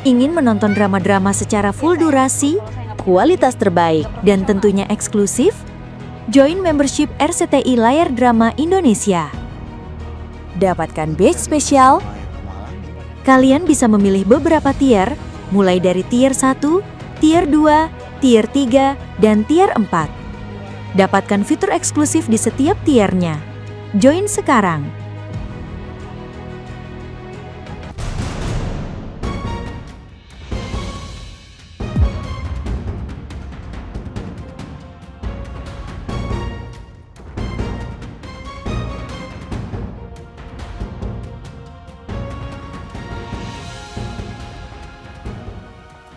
Ingin menonton drama-drama secara full durasi, kualitas terbaik, dan tentunya eksklusif? Join membership RCTI Layar Drama Indonesia. Dapatkan batch spesial. Kalian bisa memilih beberapa tier, mulai dari tier 1, tier 2, tier 3, dan tier 4. Dapatkan fitur eksklusif di setiap tiernya. Join sekarang.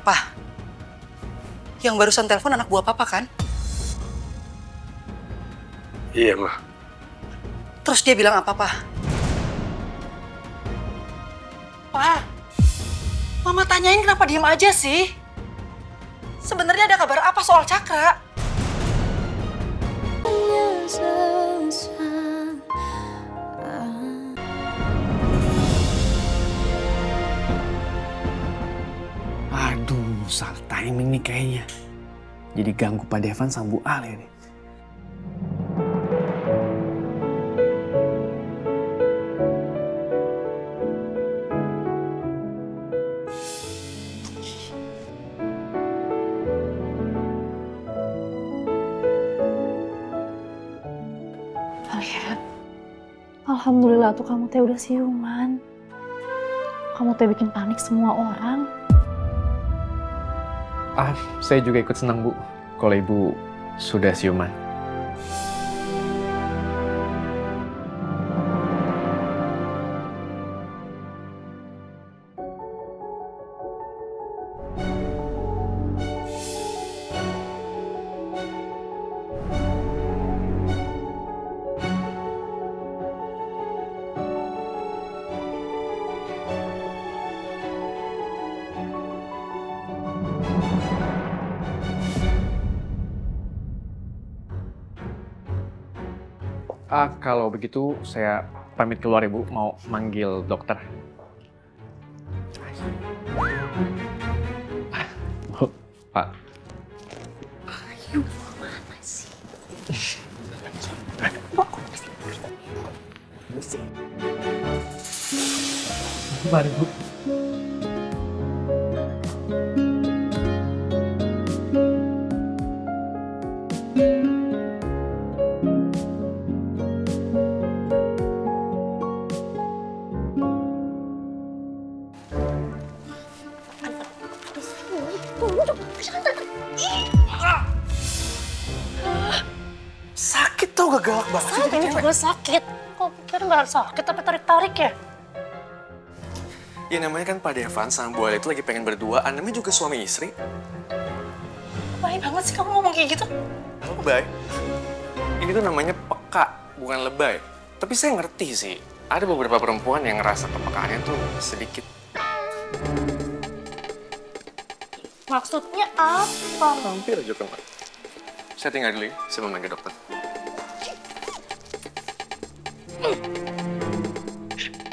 Pak, yang barusan telepon anak buah Papa kan? Iya, Ma. Terus dia bilang apa, Pak? Pak, Mama tanyain kenapa diem aja sih? Sebenarnya ada kabar apa soal Cakra? Aduh, salah timing nih kayaknya. Jadi ganggu Pak Devan sama Bu Ale nih. Aliet, alhamdulillah tuh kamu teh udah siuman. Kamu teh bikin panik semua orang. Saya juga ikut senang, Bu, kalau Ibu sudah siuman. Kalau begitu saya pamit keluar, Ibu, mau manggil dokter. Bu, Pak. Ayo, mana sih? Mari, Bu. Sakit tau, gak galak banget sih. Ini juga sakit. Kok pikir nggak sakit tapi tarik-tarik ya? Ya namanya kan Pak Devan sama Bu Ale itu lagi pengen berduaan, namanya juga suami istri. Baik banget sih kamu ngomong kayak gitu. Lebay. Ini tuh namanya peka, bukan lebay. Tapi saya ngerti sih, ada beberapa perempuan yang ngerasa kepekaannya tuh sedikit. Maksudnya apa? Hampir aja kena. Saya tinggal dulu ya, saya mau manggil dokter.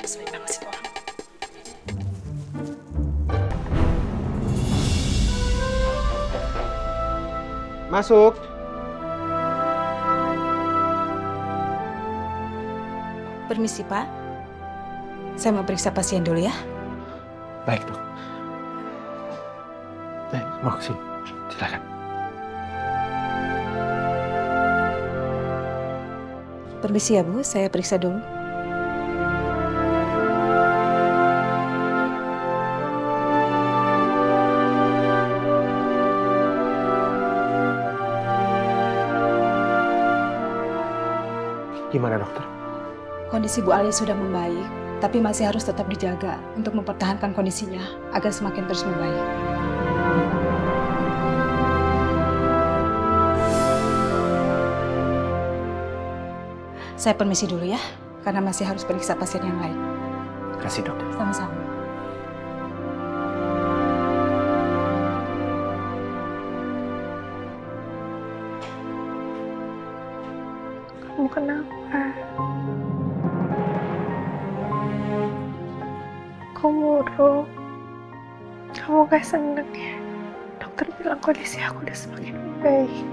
Sering banget sih orang. Masuk. Permisi, Pak. Saya mau periksa pasien dulu ya. Baik, Dok. Baik, mau kesini. Silakan. Permisi ya, Bu. Saya periksa dulu. Gimana, dokter? Kondisi Bu Ali sudah membaik, tapi masih harus tetap dijaga untuk mempertahankan kondisinya agar semakin terus membaik. Saya permisi dulu ya, karena masih harus periksa pasien yang lain. Terima kasih, Dok. Sama-sama. Kamu kenapa? Kok murung? Kamu gak seneng ya? Dokter bilang kondisi aku udah semakin baik.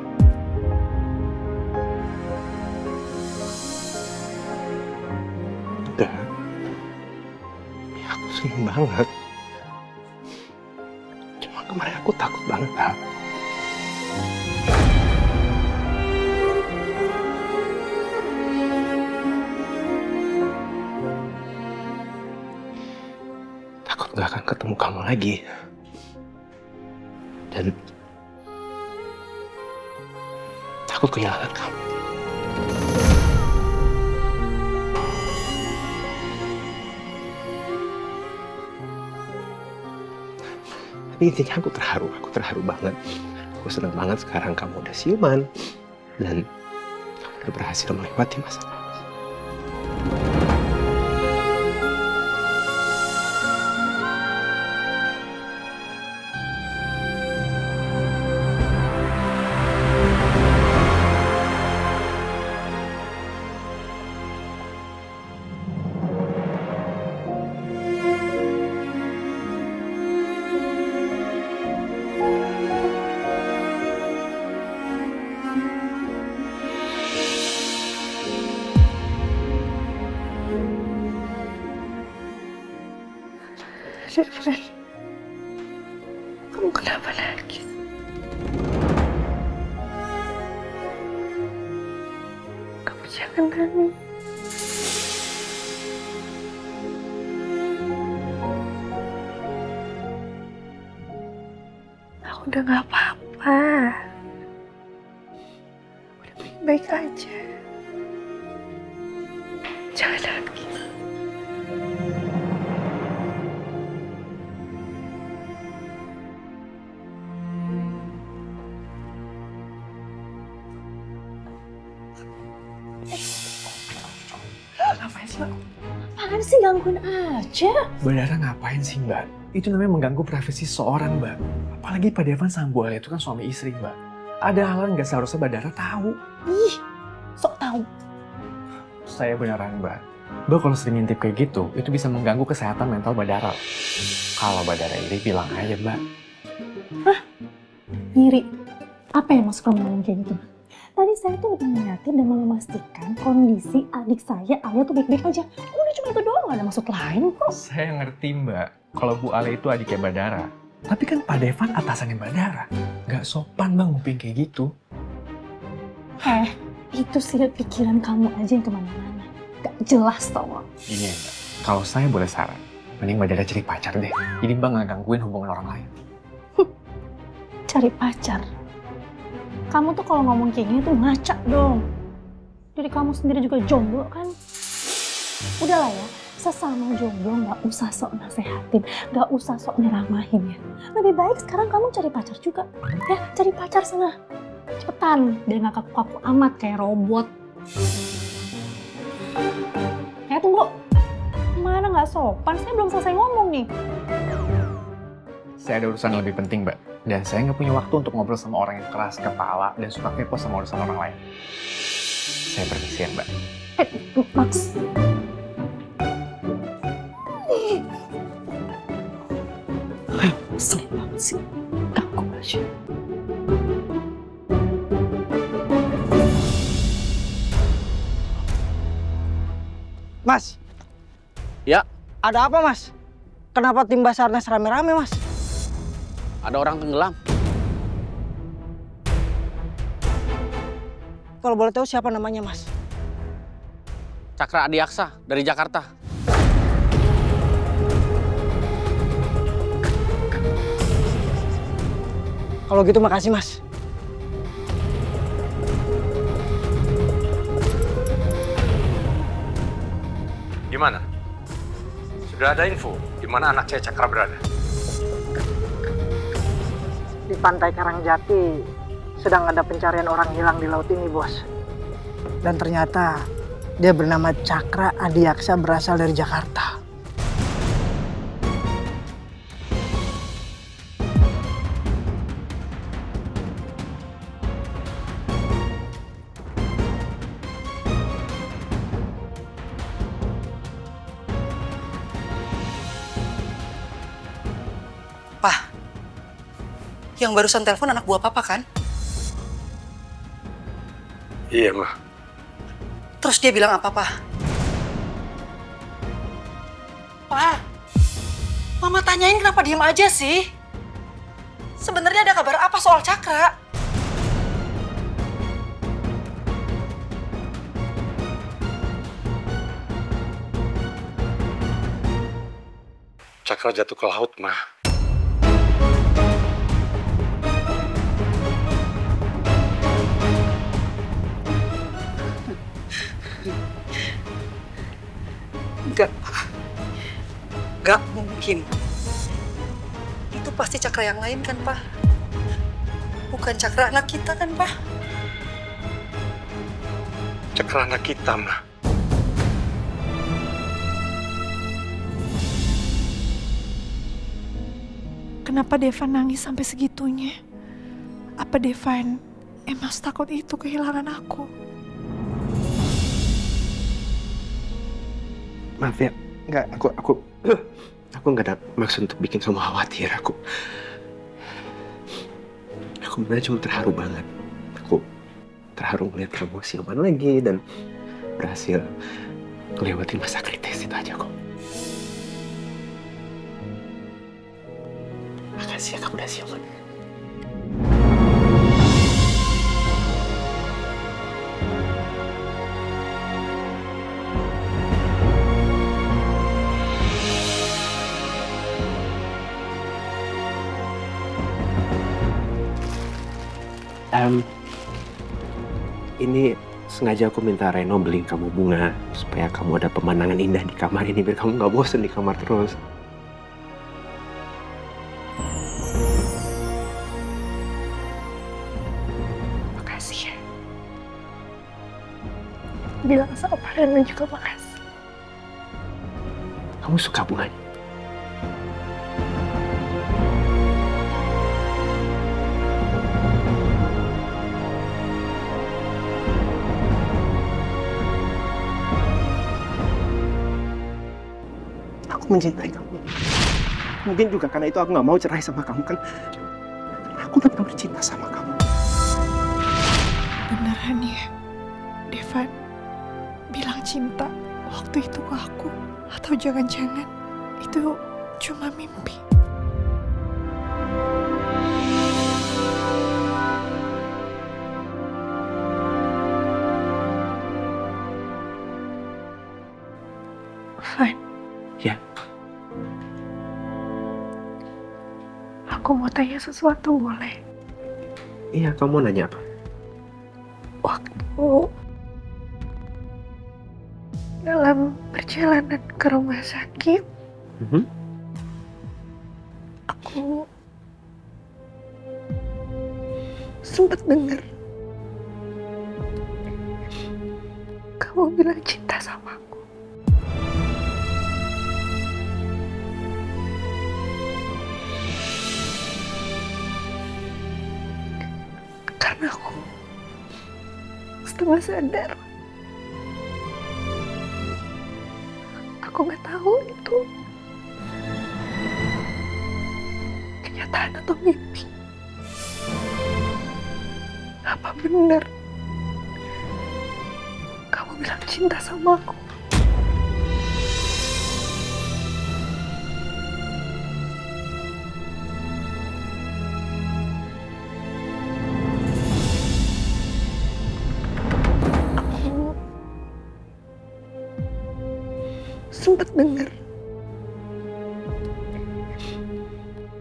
Enggak. Ya, aku seneng banget. Cuma kemarin aku takut banget, Al. Takut gak akan ketemu kamu lagi. Dan takut kehilangan kamu. Tapi intinya aku terharu banget. Aku senang banget sekarang kamu udah siuman dan kamu udah berhasil melewati masalah. Ren, kamu kenapa nangis? Kamu jangan nangis. Aku udah gak apa-apa. Udah baik-baik aja. Jangan nangis. Ngapain sih, Mbak? Apaan sih, gangguin aja? Mbak Dara ngapain sih, Mbak? Itu namanya mengganggu privasi seorang, Mbak. Apalagi Pak Devan sama Bu Alia itu kan suami istri, Mbak. Ada hal yang nggak seharusnya Mbak Dara tahu. Ih, sok tahu. Saya beneran, Mbak. Mbak kalau sering ngintip kayak gitu, itu bisa mengganggu kesehatan mental Mbak Dara. Kalau Mbak Dara iri, bilang aja, Mbak. Hah? Iri? Apa yang masuk ke ngomong kayak gitu? Tadi saya tuh lebih ngeliatin dan memastikan kondisi adik saya, Alia tuh baik-baik aja. Udah cuma itu doang, gak ada maksud lain kok. Saya ngerti, Mbak. Kalau Bu Alia itu adiknya Mbak Dara. Tapi kan Pak Devan atasannya Mbak Dara. Nggak sopan, Bang, nguping kayak gitu. Itu sih pikiran kamu aja yang kemana-mana. Gak jelas tau gak? Ini ya, Mbak. Kalau saya boleh saran, mending Mbak Dara cari pacar deh. Jadi Mbak nggak gangguin hubungan orang lain. Cari pacar? Kamu tuh kalau ngomong kayak gini tuh ngaca dong. Diri kamu sendiri juga jomblo kan? Udahlah ya, sesama jomblo gak usah sok nasehatin, gak usah sok nyeramahin ya. Lebih baik sekarang kamu cari pacar juga. Ya, cari pacar sana. Cepetan, biar gak kaku-kaku amat kayak robot. Tunggu. Mana gak sopan? Saya belum selesai ngomong nih. Saya ada urusan lebih penting, Mbak. Dan saya nggak punya waktu untuk ngobrol sama orang yang keras kepala dan suka kepo sama urusan orang lain. Saya permisi ya, Mbak. Max. Selip banget sih. Ganggu aja. Mas. Ya. Ada apa, Mas? Kenapa tim Basarnas rame-rame, Mas? Ada orang tenggelam. Kalau boleh tahu siapa namanya, Mas? Cakra Adiaksa dari Jakarta. Kalau gitu makasih, Mas. Gimana? Sudah ada info di mana anak saya Cakra berada? Di Pantai Karangjati sedang ada pencarian orang hilang di laut ini, Bos. Dan ternyata dia bernama Cakra Adiaksa, berasal dari Jakarta. Pak, Yang barusan telepon anak buah papa kan? Iya, Ma. Terus dia bilang apa, Pak? Pak, Mama tanyain kenapa diem aja sih? Sebenarnya ada kabar apa soal Cakra? Cakra jatuh ke laut, Ma. Gak mungkin. Itu pasti Cakra yang lain kan, Pak? Bukan Cakra anak kita kan, Pak? Cakra anak kita, Ma. Kenapa Devan nangis sampai segitunya? Apa Devan emang takut itu kehilangan aku? Maaf ya, aku nggak ada maksud untuk bikin kamu khawatir. Aku benar cuma terharu banget. Aku terharu melihat kamu siuman lagi dan berhasil melewati masa kritis itu aja kok. Makasih ya kamu udah siuman. Ini sengaja aku minta Reno beliin kamu bunga supaya kamu ada pemandangan indah di kamar ini biar kamu nggak bosan di kamar terus. Makasih ya. Bilang sama Reno juga makasih. Kamu suka bunganya? Mencintai kamu. Mungkin juga karena itu aku nggak mau cerai sama kamu kan. Aku tetap bercinta sama kamu. Beneran ya, Devan bilang cinta waktu itu ke aku. Atau jangan-jangan itu cuma mimpi. Fine. Ya. Aku mau tanya sesuatu, boleh? Iya, kamu nanya apa? Waktu dalam perjalanan ke rumah sakit, aku sempat dengar kamu bilang cinta sama aku. Karena aku setelah sadar, aku nggak tahu itu kenyataan atau mimpi. Apa benar kamu bilang cinta sama aku? Sempat dengar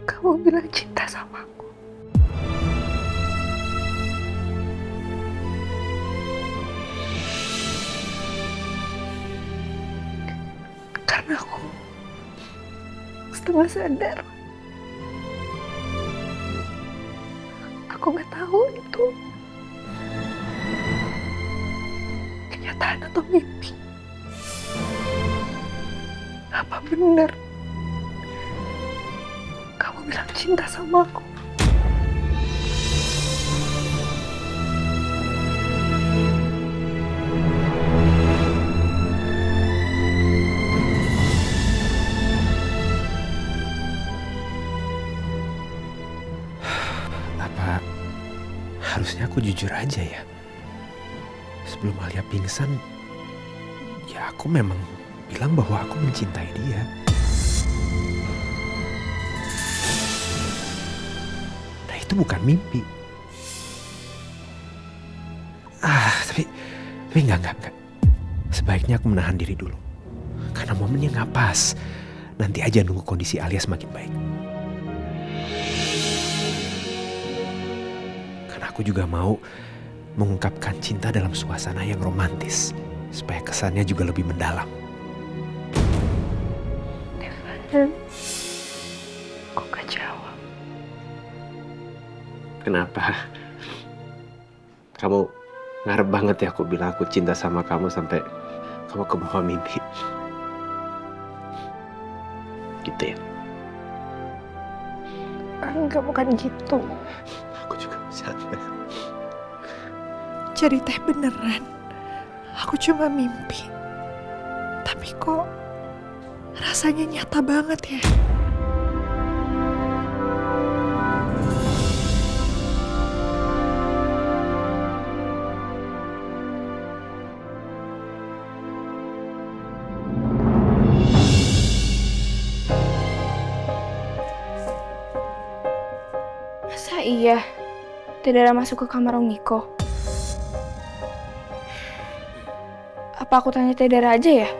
kamu bilang cinta sama aku. Karena aku setelah sadar, aku nggak tahu itu kenyataan atau mimpi. Apa benar kamu bilang cinta sama aku? Harusnya aku jujur aja ya. Sebelum Alia pingsan, ya aku memang bilang bahwa aku mencintai dia. Nah itu bukan mimpi. Tapi enggak. Sebaiknya aku menahan diri dulu. Karena momennya nggak pas. Nanti aja nunggu kondisi Alia semakin baik. Karena aku juga mau mengungkapkan cinta dalam suasana yang romantis. Supaya kesannya juga lebih mendalam. Devan, kok gak jawab? Kenapa? Kamu ngarep banget ya aku bilang aku cinta sama kamu sampai kamu ke bawah mimpi. Gitu ya? Enggak, bukan gitu. Aku juga sadar. Jadi teh beneran, aku cuma mimpi. Tapi kok rasanya nyata banget ya? Masa iya? Tidak ada masuk ke kamar Om Niko? Apa aku tanya Tedara aja ya?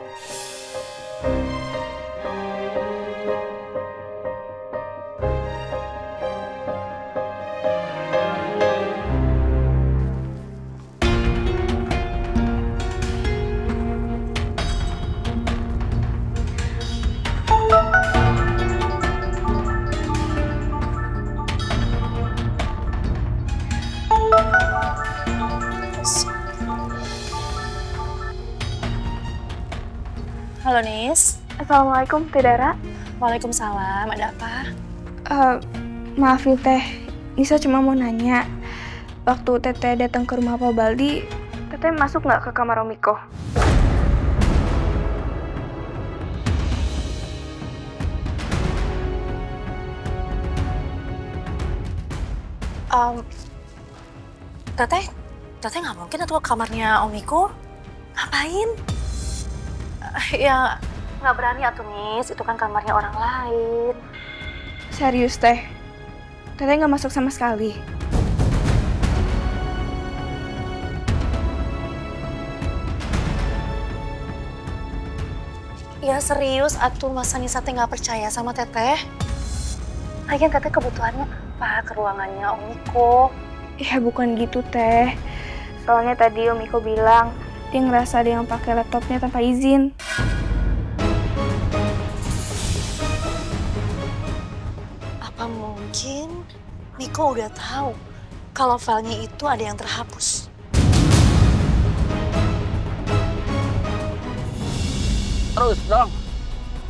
Halo Nis. Assalamualaikum Tedara. Waalaikumsalam, ada apa? Maaf nih Teh, Nisa cuma mau nanya. Waktu Teteh datang ke rumah Pak Baldi, Teteh masuk nggak ke kamar Om Niko? Teteh nggak mungkin atau ke kamarnya Om Niko. Ngapain? Ya, nggak berani atuh Nis, itu kan kamarnya orang lain. Serius Teh? Teteh nggak masuk sama sekali? Ya serius atuh, masa Nisa teh nggak percaya sama Teteh? Lagian Teteh kebutuhannya apa ke ruangannya Om Niko? Ya bukan gitu Teh. Soalnya tadi Om Niko bilang dia ngerasa ada yang pakai laptopnya tanpa izin. Apa mungkin Niko udah tahu kalau filenya itu ada yang terhapus? Terus dong.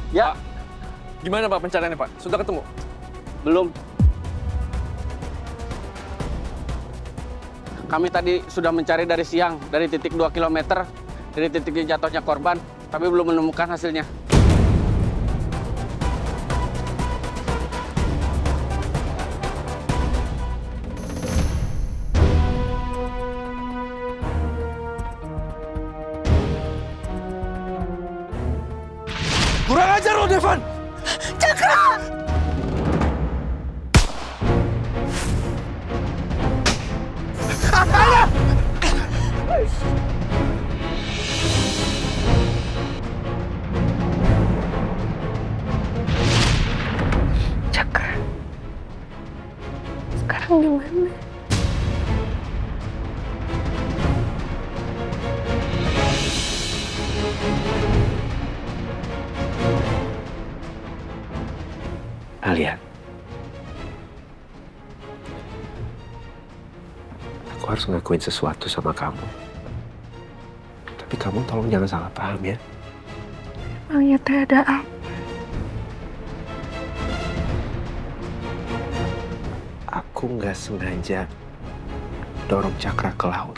Ya. Gimana Pak pencariannya Pak? Sudah ketemu? Belum. Kami tadi sudah mencari dari siang, dari titik 2 km, dari titik jatuhnya korban, tapi belum menemukan hasilnya. Kurang ajar lo, Devan! Cakra! Cakra, sekarang gimana? Alia, aku harus ngakuin sesuatu sama kamu. Tapi kamu tolong jangan salah paham ya. Emangnya teh ada apa? Aku nggak sengaja dorong Cakra ke laut.